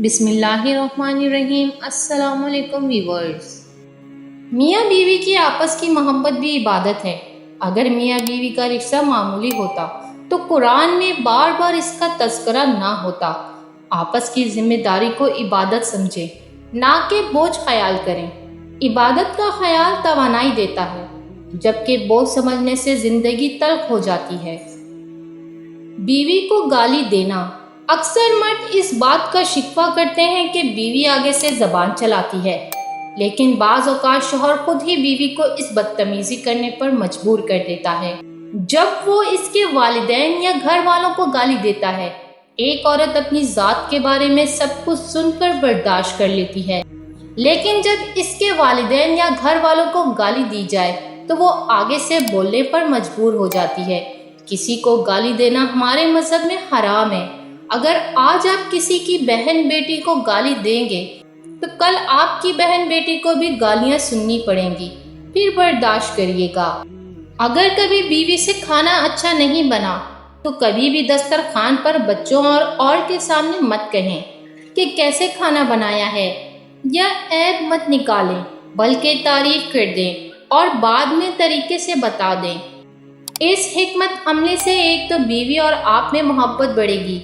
بسم اللہ الرحمن الرحیم۔ السلام علیکم ویورز۔ میاں بیوی کی آپس کی محبت بھی عبادت ہے۔ اگر میاں بیوی کا رشتہ معمولی ہوتا تو قرآن میں بار بار اس کا تذکرہ نہ ہوتا۔ آپس کی ذمہ داری کو عبادت سمجھیں، نہ کہ بوجھ خیال کریں۔ عبادت کا خیال توانائی دیتا ہے، جبکہ بوجھ سمجھنے سے زندگی تلخ ہو جاتی ہے۔ بیوی کو گالی دینا۔ اکثر مرد اس بات کا شکوہ کرتے ہیں کہ بیوی آگے سے زبان چلاتی ہے، لیکن بعض اوقات شوہر خود ہی بیوی کو اس بدتمیزی کرنے پر مجبور کر دیتا ہے۔ جب وہ اس کے والدین یا گھر والوں کو گالی دیتا ہے، ایک عورت اپنی ذات کے بارے میں سب کچھ سن کر برداشت کر لیتی ہے، لیکن جب اس کے والدین یا گھر والوں کو گالی دی جائے تو وہ آگے سے بولنے پر مجبور ہو جاتی ہے۔ کسی کو گالی دینا ہمارے مذہب میں حرام ہے۔ اگر آج آپ کسی کی بہن بیٹی کو گالی دیں گے تو کل آپ کی بہن بیٹی کو بھی گالیاں سننی پڑیں گی، پھر برداشت کریے گا۔ اگر کبھی بیوی سے کھانا اچھا نہیں بنا تو کبھی بھی دسترخوان پر بچوں اور کے سامنے مت کہیں کہ کیسے کھانا بنایا ہے، یا عیب مت نکالیں، بلکہ تعریف کر دیں اور بعد میں طریقے سے بتا دیں۔ اس حکمت عملی سے ایک تو بیوی اور آپ میں محبت بڑھے گی،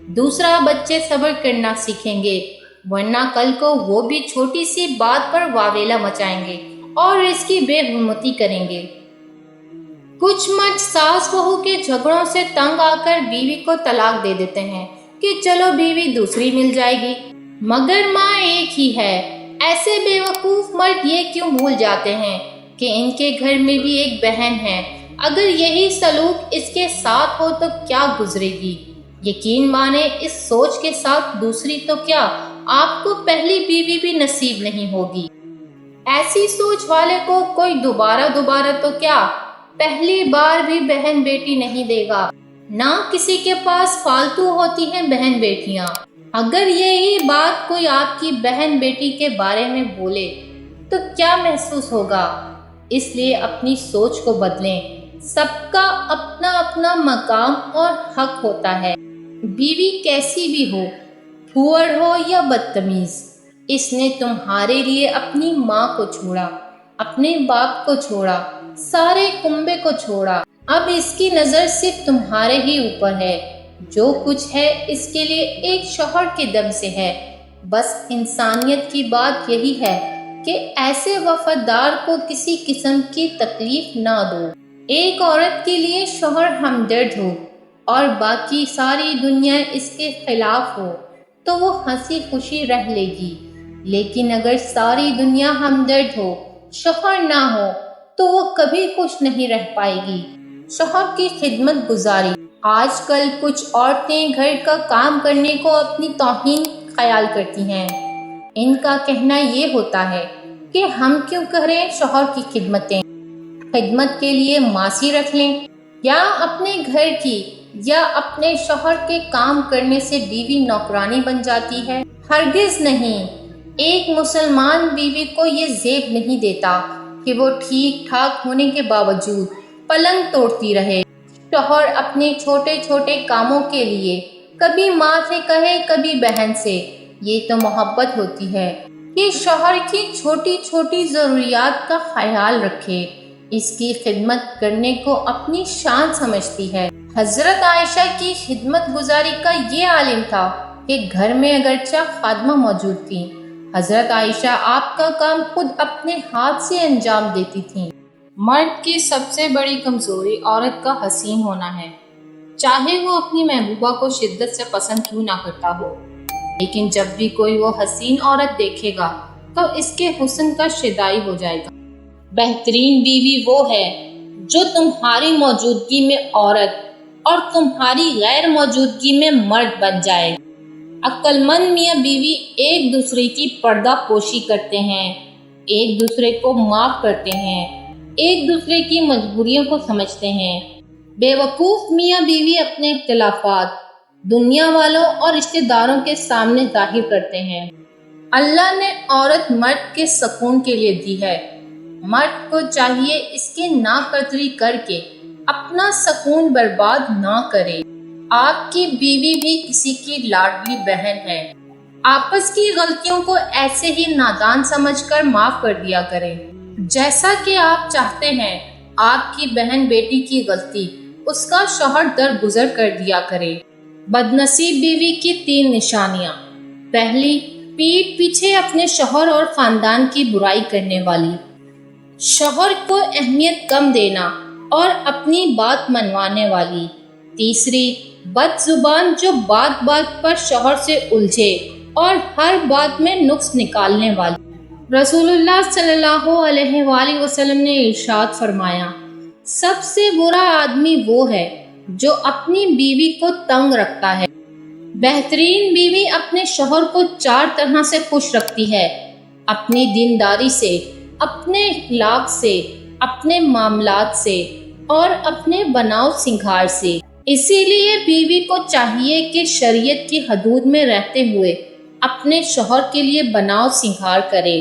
دوسرا بچے صبر کرنا سیکھیں گے، ورنہ کل کو وہ بھی چھوٹی سی بات پر واویلا مچائیں گے اور اس کی بے حرمتی کریں گے۔ کچھ مرد ساس بہو کے جھگڑوں سے تنگ آ کر بیوی کو طلاق دے دیتے ہیں کہ چلو بیوی دوسری مل جائے گی، مگر ماں ایک ہی ہے۔ ایسے بے وقوف مرد یہ کیوں بھول جاتے ہیں کہ ان کے گھر میں بھی ایک بہن ہے؟ اگر یہی سلوک اس کے ساتھ ہو تو کیا گزرے گی؟ یقین مانے اس سوچ کے ساتھ دوسری تو کیا، آپ کو پہلی بیوی بھی نصیب نہیں ہوگی۔ ایسی سوچ والے کو کوئی دوبارہ تو کیا، پہلی بار بھی بہن بیٹی نہیں دے گا۔ نہ کسی کے پاس فالتو ہوتی ہیں بہن بیٹیاں۔ اگر یہی بات کوئی آپ کی بہن بیٹی کے بارے میں بولے تو کیا محسوس ہوگا؟ اس لیے اپنی سوچ کو بدلیں۔ سب کا اپنا اپنا مقام اور حق ہوتا ہے۔ بیوی کیسی بھی ہو، پھوڑ ہو یا بدتمیز، اس نے تمہارے لیے اپنی ماں کو چھوڑا، اپنے باپ کو چھوڑا، سارے کنبے کو چھوڑا۔ اب اس کی نظر صرف تمہارے ہی اوپر ہے۔ جو کچھ ہے اس کے لیے ایک شوہر کے دم سے ہے۔ بس انسانیت کی بات یہی ہے کہ ایسے وفادار کو کسی قسم کی تکلیف نہ دو۔ ایک عورت کے لیے شوہر ہمدرد ہو اور باقی ساری دنیا اس کے خلاف ہو تو وہ ہنسی خوشی رہ لے گی، لیکن اگر ساری دنیا ہمدرد ہو، شوہر نہ ہو تو وہ کبھی خوش نہیں رہ پائے گی۔ شوہر کی خدمت گزاری۔ آج کل کچھ عورتیں گھر کا کام کرنے کو اپنی توہین خیال کرتی ہیں۔ ان کا کہنا یہ ہوتا ہے کہ ہم کیوں کریں شوہر کی خدمتیں، خدمت کے لیے ماسی رکھ لیں، یا اپنے گھر کی یا اپنے شوہر کے کام کرنے سے بیوی نوکرانی بن جاتی ہے۔ ہرگز نہیں۔ ایک مسلمان بیوی کو یہ زیب نہیں دیتا کہ وہ ٹھیک ٹھاک ہونے کے باوجود پلنگ توڑتی رہے۔ شوہر اپنے چھوٹے چھوٹے کاموں کے لیے کبھی ماں سے کہے کبھی بہن سے، یہ تو محبت ہوتی ہے کہ شوہر کی چھوٹی چھوٹی ضروریات کا خیال رکھے، اس کی خدمت کرنے کو اپنی شان سمجھتی ہے۔ حضرت عائشہ کی خدمت گزاری کا یہ عالم تھا کہ گھر میں اگرچہ خادمہ موجود تھی، حضرت عائشہ آپ کا کام خود اپنے ہاتھ سے انجام دیتی تھیں۔ مرد کی سب سے بڑی کمزوری عورت کا حسین ہونا ہے، چاہے وہ اپنی محبوبہ کو شدت سے پسند کیوں نہ کرتا ہو، لیکن جب بھی کوئی وہ حسین عورت دیکھے گا تو اس کے حسن کا شیدائی ہو جائے گا۔ بہترین بیوی وہ ہے جو تمہاری موجودگی میں عورت اور تمہاری غیر موجودگی میں مرد بن جائے۔ عقل مند میاں بیوی ایک دوسرے کی پردہ پوشی کرتے ہیں، ایک دوسرے کو معاف کرتے ہیں، ایک دوسرے کی مجبوریوں کو سمجھتے ہیں۔ بے وقوف میاں بیوی اپنے اختلافات دنیا والوں اور رشتہ داروں کے سامنے ظاہر کرتے ہیں۔ اللہ نے عورت مرد کے سکون کے لیے دی ہے۔ مرد کو چاہیے اس کی ناقدری کر کے اپنا سکون برباد نہ کرے۔ آپ کی بیوی بھی کسی کی لاڈلی بہن ہے۔ آپس کی غلطیوں کو ایسے ہی نادان سمجھ کر معاف کر دیا کریں، جیسا کہ آپ چاہتے ہیں آپ کی بہن بیٹی کی غلطی اس کا شوہر درگزر کر دیا کرے۔ بدنصیب بیوی کی 3 نشانیاں۔ پہلی، پیٹھ پیچھے اپنے شوہر اور خاندان کی برائی کرنے والی، شوہر کو اہمیت کم دینا اور اپنی بات منوانے والی۔ تیسری، بد زبان جو بات بات پر شوہر سے الجھے اور ہر بات میں نقص نکالنے والی۔ رسول اللہ صلی اللہ علیہ وآلہ وسلم نے ارشاد فرمایا، سب سے برا آدمی وہ ہے جو اپنی بیوی کو تنگ رکھتا ہے۔ بہترین بیوی اپنے شوہر کو 4 طرح سے خوش رکھتی ہے: اپنی دینداری سے، اپنے اخلاق سے، اپنے معاملات سے اور اپنے بناؤ سنگھار سے۔ اسی لیے بیوی کو چاہیے کہ شریعت کی حدود میں رہتے ہوئے اپنے شوہر کے لیے بناؤ سنگھار کرے۔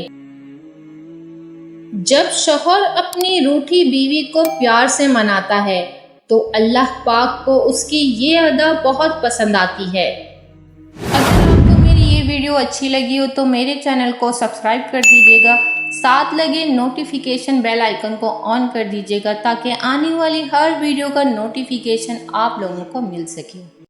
جب شوہر اپنی روٹھی بیوی کو پیار سے مناتا ہے تو اللہ پاک کو اس کی یہ ادا بہت پسند آتی ہے۔ اگر آپ کو میری یہ ویڈیو اچھی لگی ہو تو میرے چینل کو سبسکرائب کر دیجیے گا، ساتھ لگے نوٹیفیکیشن بیل آئیکن کو آن کر دیجیے گا تاکہ آنے والی ہر ویڈیو کا نوٹیفیکیشن آپ لوگوں کو مل سکے۔